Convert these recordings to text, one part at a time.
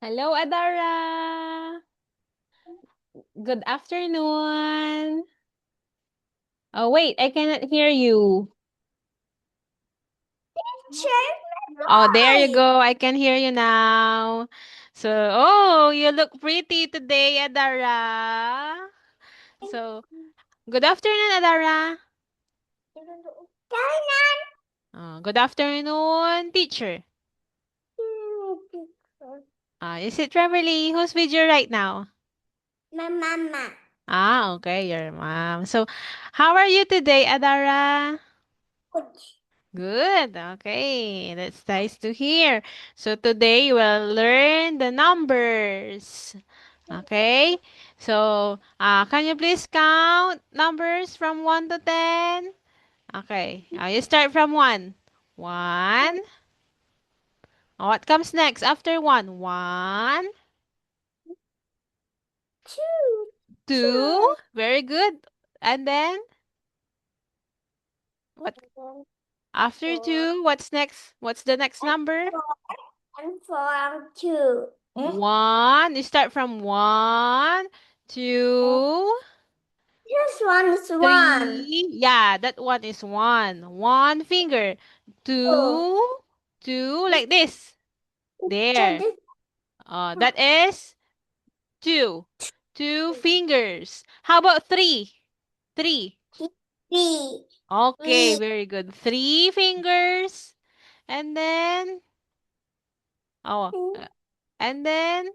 Hello, Adara. Good afternoon. Oh, wait, I cannot hear you. Oh, there you go. I can hear you now. So, oh, you look pretty today, Adara. So, good afternoon, Adara. Good afternoon, teacher. Is it Trevor who's with you right now? My mama. Okay, your mom. So, how are you today, Adara? Good. Good. Okay, that's nice to hear. So today you will learn the numbers. Okay. So, can you please count numbers from 1 to 10? Okay. You start from 1. 1. What comes next after 1? 1, Two. 2. Very good. And then what after Four. 2? What's next? What's the next number? And four. Two. 1. You start from 1, 2, This one is one. 3. Yeah, that one is 1. One finger. Two. 2, 2, like this. So There. this That is 2. 2 fingers. How about 3? 3. three. Okay, Three. very good. 3 fingers. And then, oh, and then,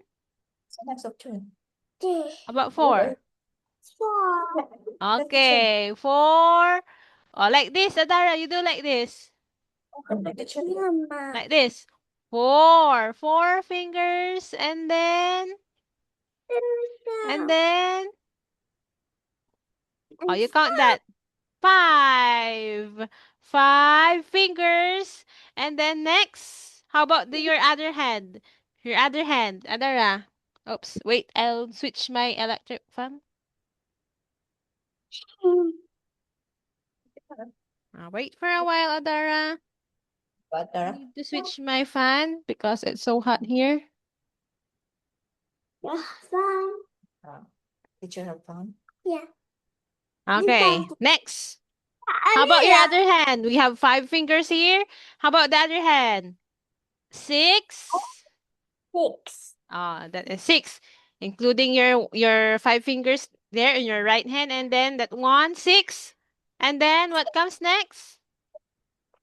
Next of two. about 4. Four. Okay, 4. Oh, like this, Adara, you do like this. Mama. Like this. 4. 4 fingers. And then, oh, you count that. 5. 5 fingers. And then next, how about your other hand? Your other hand, Adara. Oops, wait, I'll switch my electric fan. Wait for a while, Adara. I need to switch my fan because it's so hot here. Fine. Teacher have fun? Yeah. Okay, next. How about your other hand? We have 5 fingers here. How about the other hand? 6. Six. That is 6, including your 5 fingers there in your right hand, and then that one 6. And then what comes next?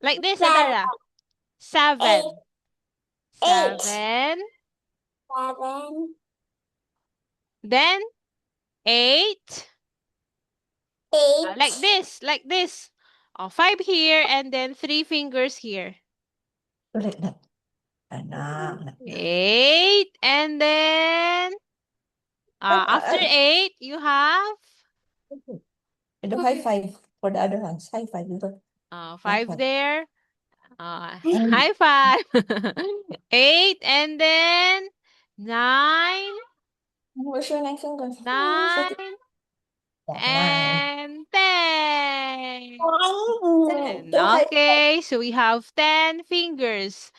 Like this, Seven. Adara. Eight. 7. Eight. 7. Seven. Then 8. Like Eight. this, like this. 5 here, and then 3 fingers here. Like that. Anak. 8, and then after 8, you have You do high five for the other hands. High five. You do. High 5 five. there. High five. 8, and then 9, Where's your nine fingers? 9, Nine. and 10. Do high Okay, so we have 10 fingers.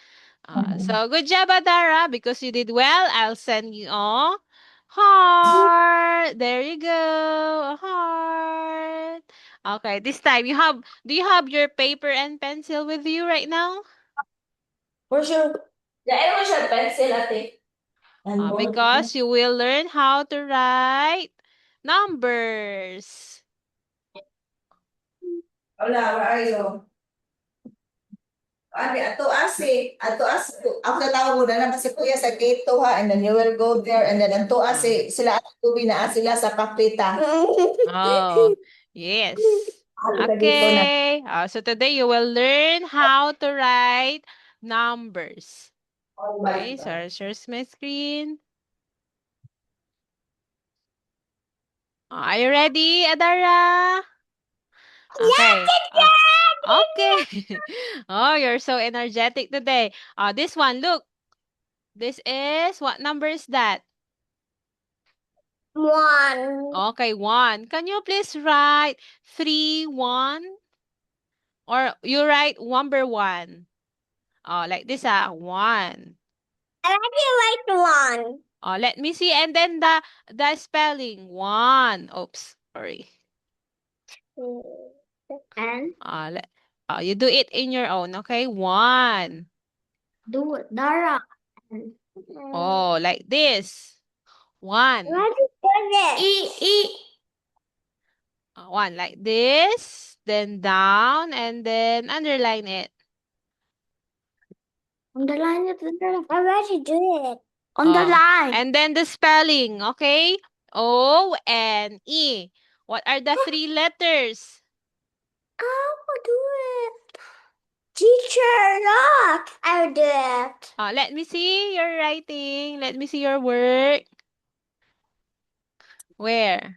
five. So good job, Adara, because you did well. I'll send you a heart. There you go, a heart. Okay, this time do you have your paper and pencil with you right now? Where's your... Dahil mo siya pencil, ate. And board. Because you will learn how to write numbers. Hola, where are you? Ate, after tawag mo na naman si Kuya sa gate to ha, and then you will go there, and then ato ase, sila at tubi na sila sa kapita. Oh, yes. Sa dito na. Okay. So today you will learn how to write numbers. Oh my Okay, so God. I'll share my screen. Are you ready, Adara? Okay. Okay. Oh, you're so energetic today. This one, look. This is, what number is that? One. Okay, 1. Can you please write 3, 1? Or you write number 1. Like this, 1. I already write one. Let me see. And then the spelling. One. Oops. Sorry. And You do it in your own. Okay. One. do it, Dara. Oh, like this. One. E. One like this. Then down. And then underline it. Underline it. I already did it. Underline. And then the spelling. Okay. O-N-E. What are the three letters? I'll do it. Teacher, look. I'll do it. Let me see your writing. Let me see your work. Where?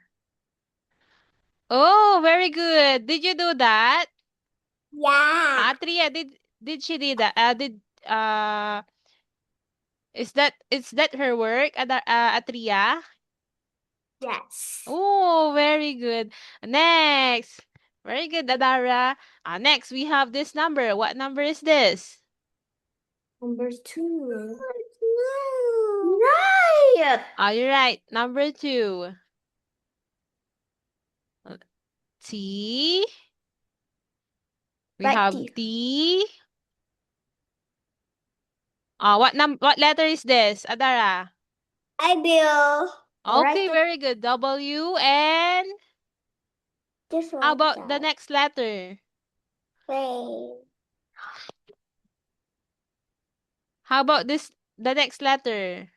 Oh, very good. Did you do that? Yeah. Atria, did she did that? Is that her work? Atria? Yes. Oh, very good. Next. Very good, Adara. Next, we have this number. What number is this? Number 2. Right. You're right. Number 2. T. We Right have here. T. What letter is this, Adara? I will. Okay, very good. W and This one. how about the next letter? Wait. How about the next letter?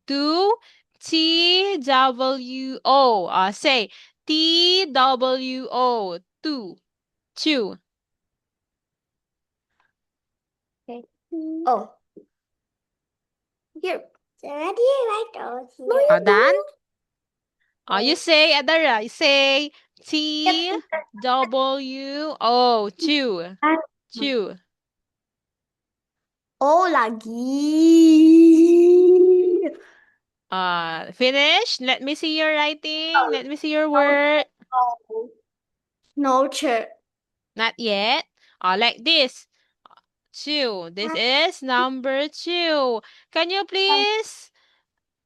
Two T W O. Say T W O. Two. Two. Okay. Oh. Here. Already right over here. No, you Done? You Oh. say, Adara, you say T W O. Two. Two. Oh, lagi. Finish? Let me see your writing. Let me see your work. No, chair. Not yet. Like this. Two. This is number 2. Can you please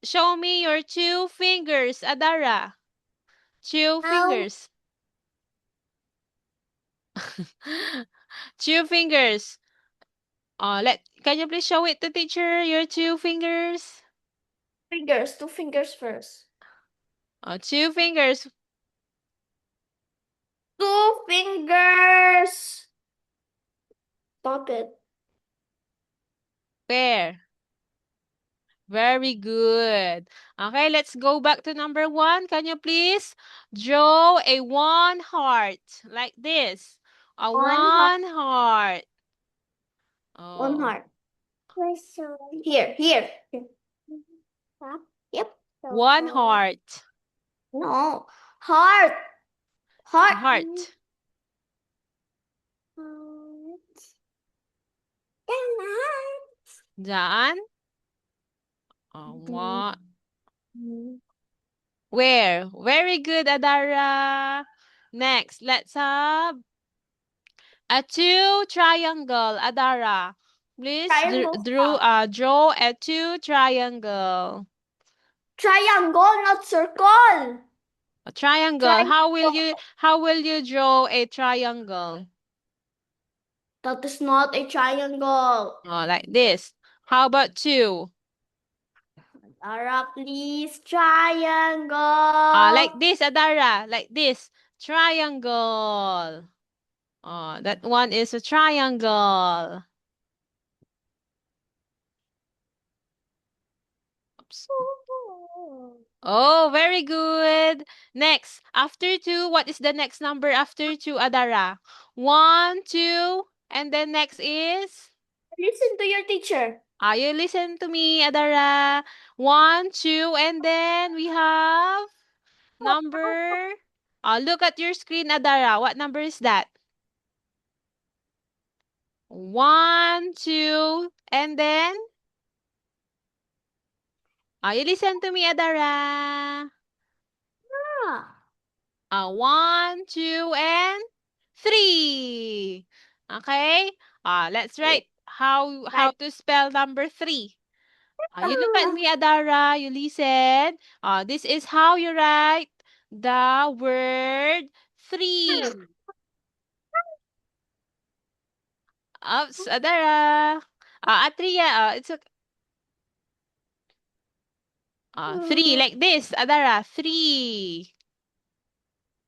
show me your 2 fingers, Adara? 2 fingers. 2 fingers. Can you please show it to teacher, your 2 fingers? Fingers, 2 fingers first. 2 fingers. 2 fingers. Stop it. Where? Very good. Okay, let's go back to number 1. Can you please draw a 1 heart like this? A 1 heart. Oh. 1 heart. Here, here. Yep. 1 heart. No. Heart. Heart. Heart. Daan? What? Where? Very good, Adara. Next, let's have a 2 triangle, Adara. Please draw a 2 triangle. Triangle, not circle. A triangle. How will you draw a triangle? That is not a triangle. Like this. How about 2? Adara, please. Triangle. Like this, Adara. Like this. Triangle. That one is a triangle. Oops. Oh, very good. Next, after 2, what is the next number after 2, Adara? 1, 2, and then next is? Listen to your teacher. You listen to me, Adara. 1, 2, and then we have number. Look at your screen, Adara. What number is that? 1, 2, and then? You listen to me, Adara. 1, 2, and 3. Okay? Let's write how to spell number 3. You look at me, Adara. You listen. This is how you write the word 3. Oops, Adara. Atria, it's okay. 3, like this, Adara. 3.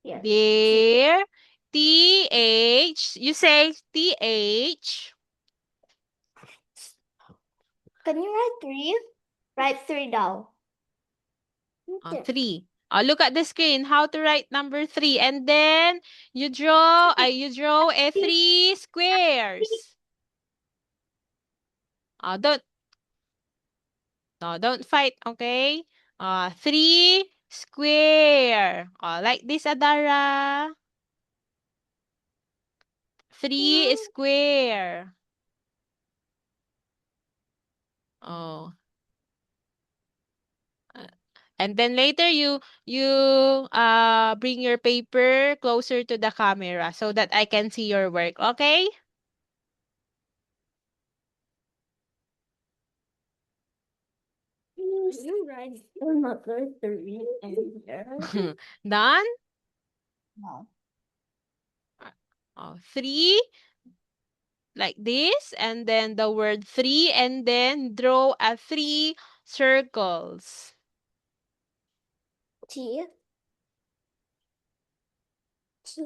Yes. There. TH. You say TH. Can you write 3? Write 3 down. 3. Look at the screen. How to write number 3. And then you draw a 3 squares. Don't don't fight, okay? 3 square. Like this, Adara. 3 square. Oh. And then later you bring your paper closer to the camera so that I can see your work, okay? You write another 3 in here. Done? No. 3 like this, and then the word 3, and then draw a 3 circles. T. T.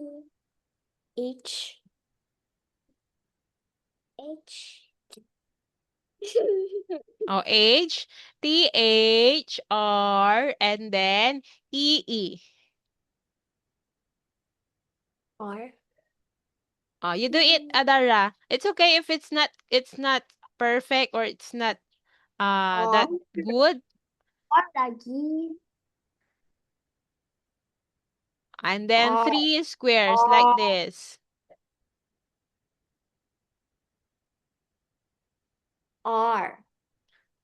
H. H. H, THR, and then EE. R. You do it, Adara. It's okay if it's not perfect or it's not that good. R lagi. And then R. 3 squares like this. R.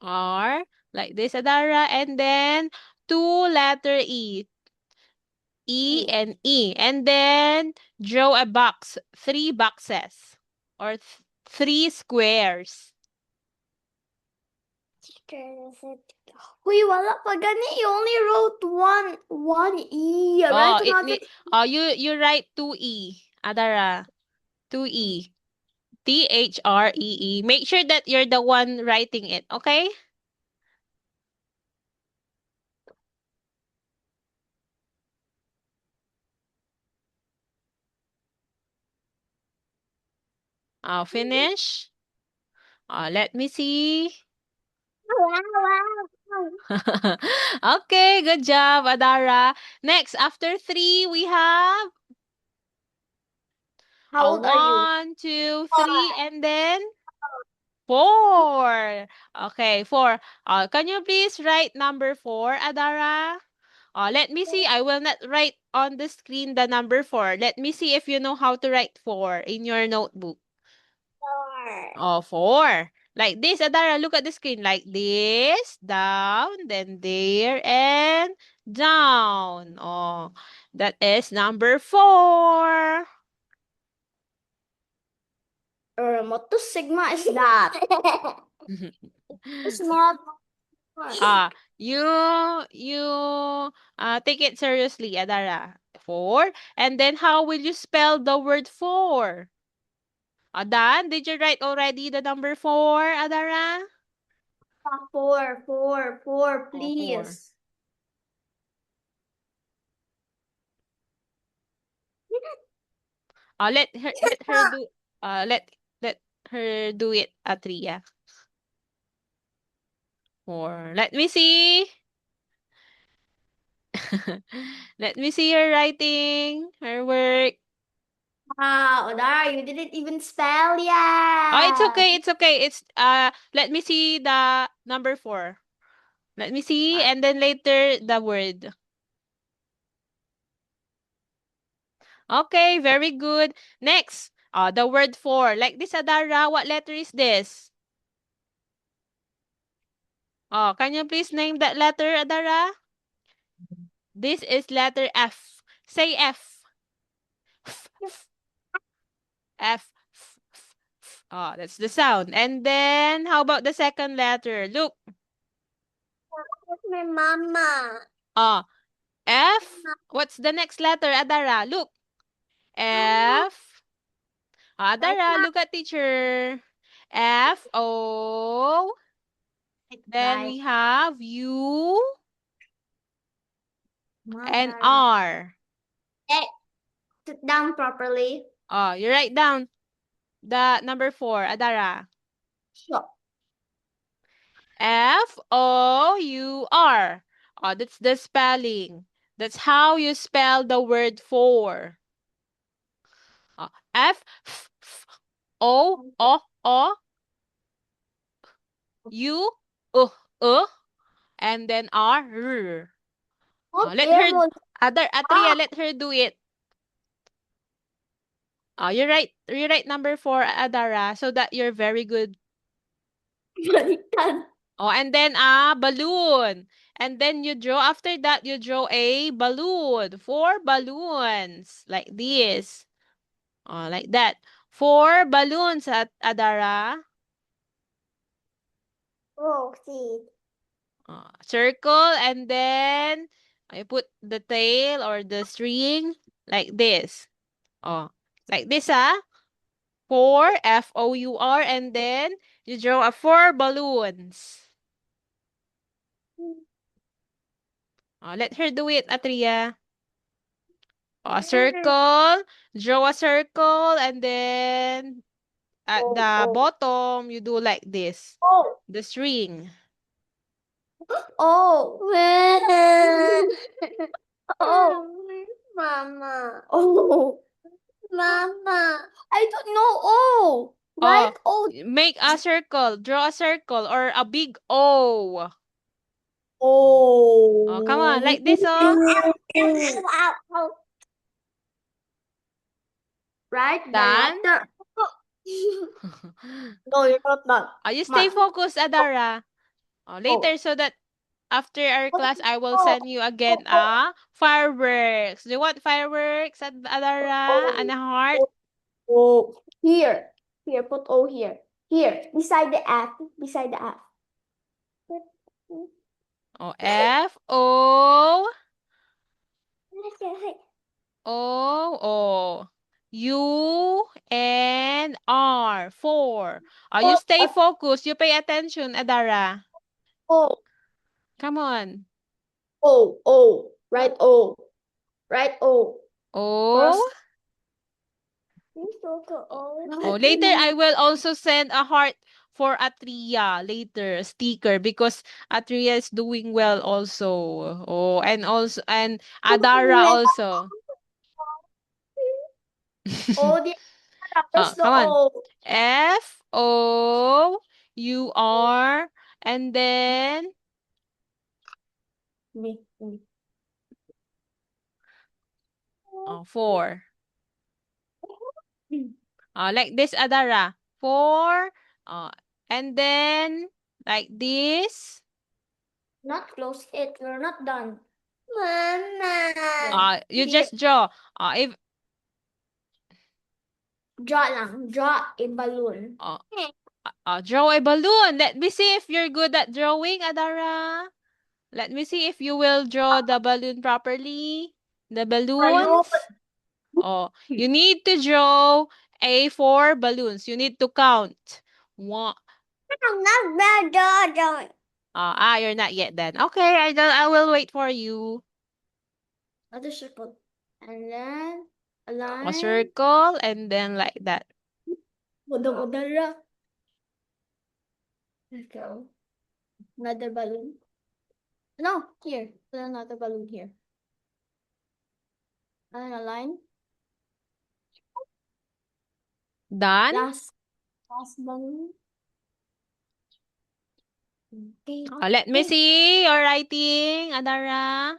R like this, Adara, and then 2 letter E. E E. and E. And then draw a box, 3 boxes or 3 squares. Huy, wala pa gani. You only wrote one E. Oh, Write another. you write 2E, Adara. 2E. THREE. Make sure that you're the one writing it, okay? I'll finish. Let me see. Okay, good job, Adara. Next, after 3, we have How old are you? 1, 2, 3, and then 4. Okay, 4. Can you please write number 4, Adara? Let me see. I will not write on the screen the number 4. Let me see if you know how to write 4 in your notebook. 4. Like this, Adara, look at the screen. Like this, down, then there, and down. That is number 4. What the sigma is that? It's not. You take it seriously, Adara. 4. And then how will you spell the word 4? Dan, did you write already the number 4, Adara? 4, 4, 4, 4. please. Let her do let her do it, Atria. 4. Let me see. Let me see her writing, her work. Wow, Odara, you didn't even spell yet. Oh, it's okay. It's okay. Let me see the number 4. Let me see, and then later the word. Okay, very good. Next, the word 4. Like this, Adara, what letter is this? Can you please name that letter, Adara? This is letter F. Say F. F. Oh, that's the sound. And then, how about the second letter? Look. My mama. Oh, F. What's the next letter, Adara? Look. F. Adara, look at teacher. F, O. Then we have U and R. Sit down properly. Oh, you write down the number 4, Adara. Sure. F-O-U-R. Oh, that's the spelling. That's how you spell the word for. Oh, F, F, F, O, O, O, U, and then R, R. Oh, let her, Atria, let her do it. Oh, you write number 4, Adara, so that you're very good. Oh, and then balloon. And then you draw, after that, you draw a balloon. 4 balloons. Like this. Oh, like that. 4 balloons at Adara. Oh, see. Circle, and then I put the tail or the string like this. Oh, like this, 4, F-O-U-R, and then you draw a 4 balloons. Let her do it, Atria. A circle, draw a circle, and then at the bottom, you do like this. The string. Oh. Oh. Mama. Oh. Mama. I don't know. Oh. Right? Oh. Make a circle. Draw a circle or a big O. Oh. Oh, come on. Like this, Right? Done? The letter. No, you're not done. You stay focused, Adara. Later, so that after our class, I will send you again fireworks. Do you want fireworks, Adara? And a heart? Oh, here. Here, put O here. Here, beside the F. Beside the F. Oh, F, O, O, U, and R. 4. You stay focused. You pay attention, Adara. O. Come on. O. O. Right O. Right O. O. Later, I will also send a heart for Atria later, sticker, because Atria is doing well also. Oh, and Adara also. O, the Come on. F-O-U-R, and then 4. Like this, Adara. 4. And then like this. Not close it. We're not done. Mama. You just draw. If Draw lang. Draw a balloon. draw a balloon. Let me see if you're good at drawing, Adara. Let me see if you will draw the balloon properly. The balloons. You need to draw a 4 balloons. You need to count. 1. I'm not bad drawing. You're not yet then. Okay, I will wait for you. Another circle. And then a line. A circle, and then like that. Udang-udara. Let's go. Another balloon. No, here. Put another balloon here. And a line. Done? Last balloon. Okay. Let me see your writing, Adara.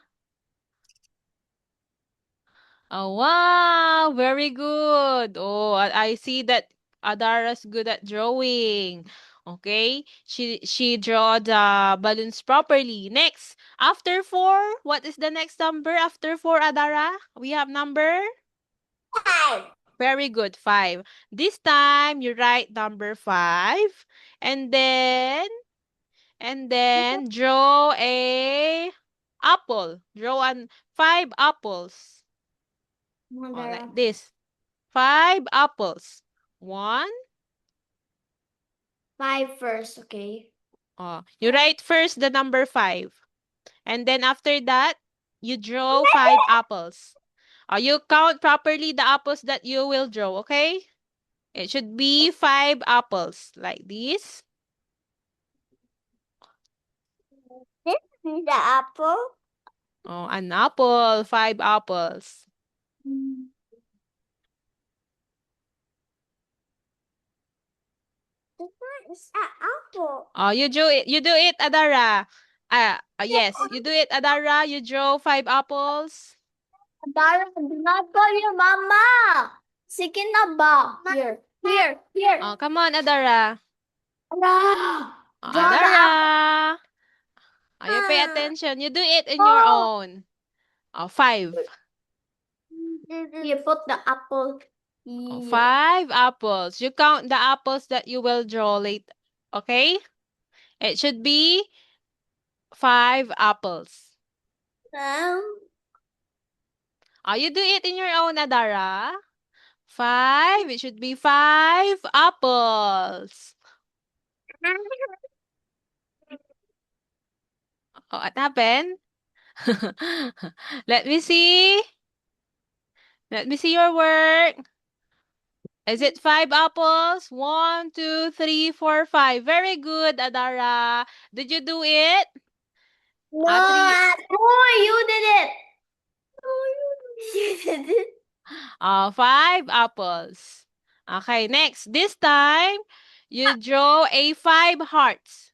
Oh, wow, very good. Oh, I see that Adara's good at drawing. Okay, she draw the balloons properly. Next, after 4, what is the next number after 4, Adara? We have number 5. Very good. 5. This time you write number 5 and then draw a apple. Draw 5 apples. Oh, like this. 5 apples. 1. 5 first, okay? Oh, you write first the number 5. And then after that, you draw 5 apples. You count properly the apples that you will draw, okay? It should be 5 apples like this. This is the apple. Oh, an apple, 5 apples. This one is an apple. Oh, you do it, Adara. Yes, you do it, Adara. You draw 5 apples. Dara, do not call your mama. Sige na ba? Here. Oh, come on, Adara. Dara. Oh, Draw the Adara. Oh, you pay attention. You do it in your own. Oh, 5. You put the apple Oh, here. 5 apples. You count the apples that you will draw later. Okay? It should be 5 apples. You do it in your own, Adara. 5. It should be 5 apples. Oh, what happened? Let me see. Let me see your work. Is it 5 apples? 1, 2, 3, 4, 5. Very good, Adara. Did you do it? No, Three. no, you did it. You did it. 5 apples. Okay, next. This time, you draw a 5 hearts.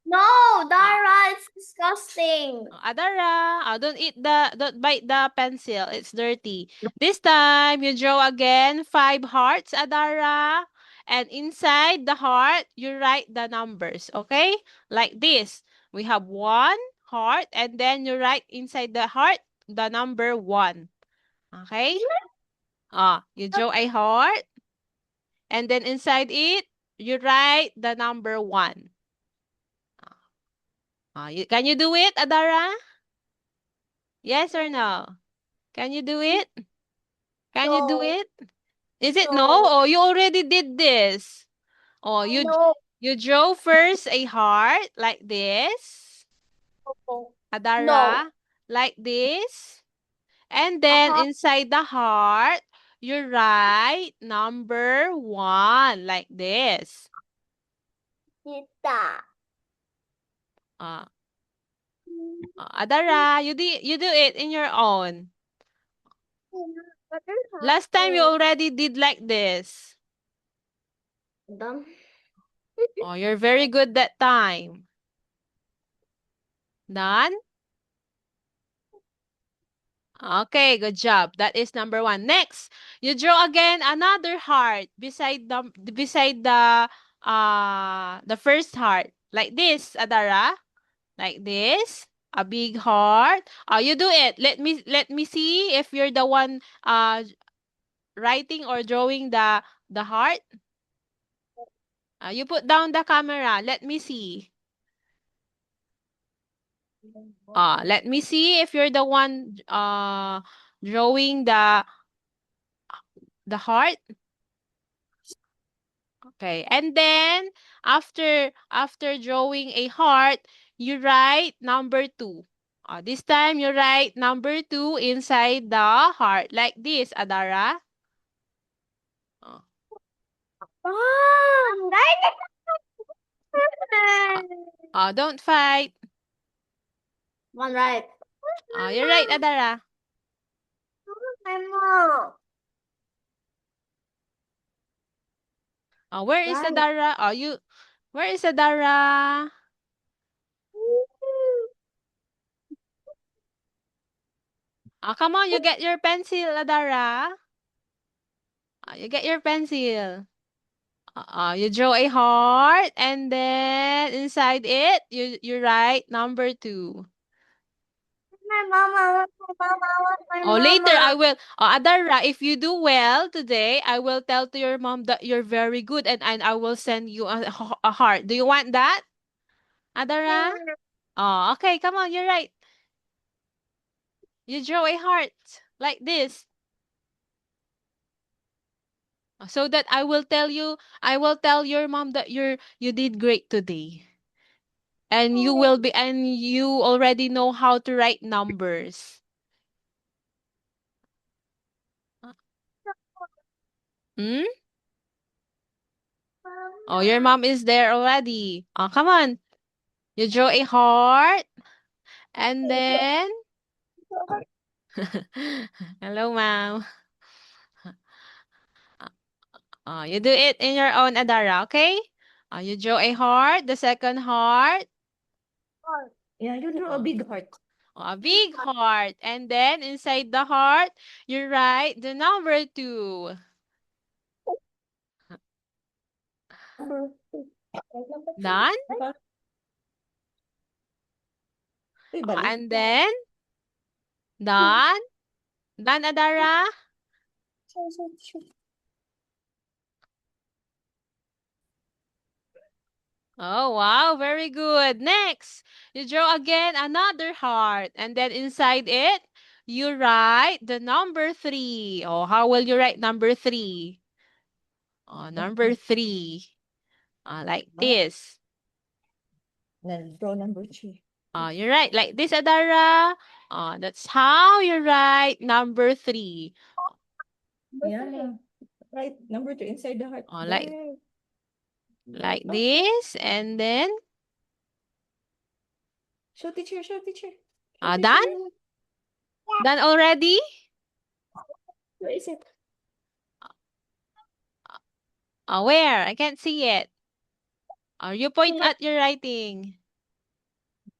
No, Dara, it's disgusting. Adara, don't bite the pencil. It's dirty. This time, you draw again 5 hearts, Adara. And inside the heart, you write the numbers, okay? Like this. We have 1 heart, and then you write inside the heart the number 1. Okay? You draw a heart, and then inside it, you write the number 1. Can you do it, Adara? Yes or no? Can you do it? Can you do No. it? Is it no? No. Oh, you already did this. Oh, No. you draw first a heart like this. Adara, like this. And then inside the heart, you write number 1 like this. Tita. Adara, you do it in your own. Last time you already did like this. Done. Oh, you're very good that time. Done? Okay, good job. That is number 1. Next, you draw again another heart beside the first heart. Like this, Adara. Like this. A big heart. You do it. Let me see if you're the one writing or drawing the heart. You put down the camera. Let me see. Let me see if you're the one drawing the heart. Okay. And then after drawing a heart, you write number 2. This time you write number 2 inside the heart like this, Adara. Don't fight. One right. You're right, Adara. Where is Right. Adara? Where is Adara? Come on, you get your pencil, Adara. You get your pencil. You draw a heart, and then inside it, you write number 2. My mama, my mama, my Oh, later I mama. will. Oh, Adara, if you do well today, I will tell to your mom that you're very good, and I will send you a heart. Do you want that, Adara? Oh, okay. Come on, you're right. You draw a heart like this, so that I will tell you. I will tell your mom that you did great today, and you already know how to write numbers. Hmm? Oh, your mom is there already. Oh, come on. You draw a heart. And then, hello, ma'am. You do it in your own, Adara, okay? You draw a heart, the second heart, Yeah, you draw a big heart. a big heart. And then, inside the heart, you write the number 2. Done? Uy, balik. And then, done? Done, Adara? Oh, wow, very good. Next, you draw again another heart. And then inside it, you write the number 3. Oh, how will you write number 3? Oh, number 3. Like this. Then draw number 3. You write like this, Adara. That's how you write number 3. Yeah. Right, number 3 inside the heart. Like this. And then, Show teacher, show teacher. done? Done already? Where is it? Where? I can't see it. You point at your writing.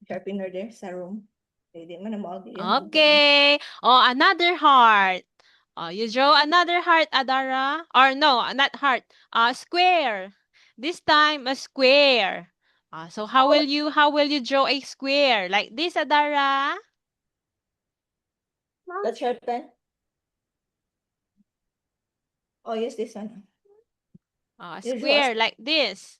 Sharpener there sa room. Hindi man na maagi yan. Okay. Oh, another heart. You draw another heart, Adara. Or no, not heart. Square. This time a square. So how will you draw a square? Like this, Adara? That's sharpen. Oh, yes, this one. You draw Square like this.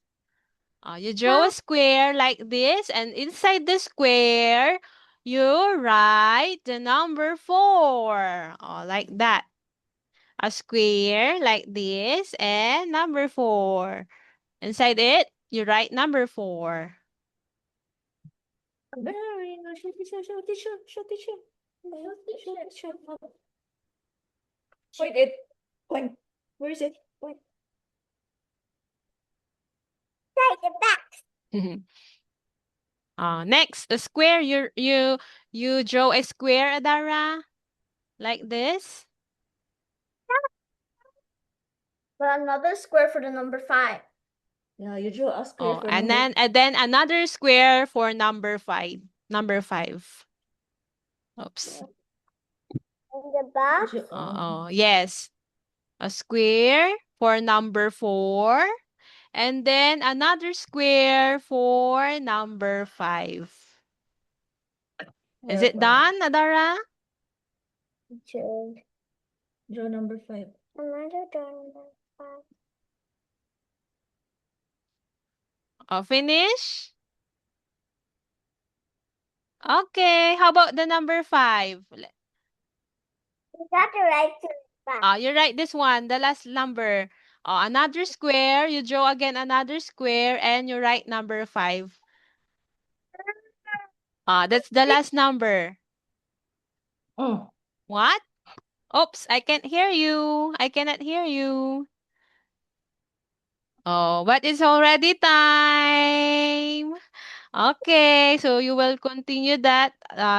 You draw a square like this, and inside the square, you write the number 4. Like that. A square like this, and number 4. Inside it, you write number 4. Very no, show teacher, show teacher, show teacher. Show. Point it. Point. Where is it? Point. Take it back. Next, a square. You draw a square, Adara, like this. But another square for the number 5. Yeah, you draw a square for And number. then another square for number 5. Number 5. Oops. In the back. Yes. A square for number 4. And then another square for number 5. Is it done, Adara? Draw number 5. Another number 5. Finish? Okay, how about the number 5? You got to write to the back. You write this one, the last number. Another square, you draw again another square, and you write number 5. That's the last number. Oh. What? Oops, I can't hear you. I cannot hear you. Oh, but it's already time. Okay, so you will continue that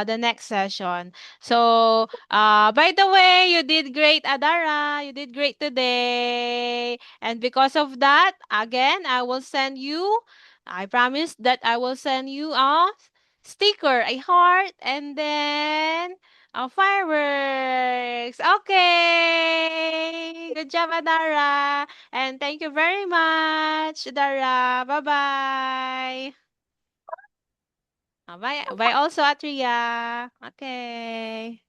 the next session. So, by the way, you did great, Adara. You did great today. And because of that, again, I promise that I will send you a sticker, a heart, and then fireworks. Okay. Good job, Adara. And thank you very much, Adara. Bye-bye. Bye. Bye also, Atria. Okay.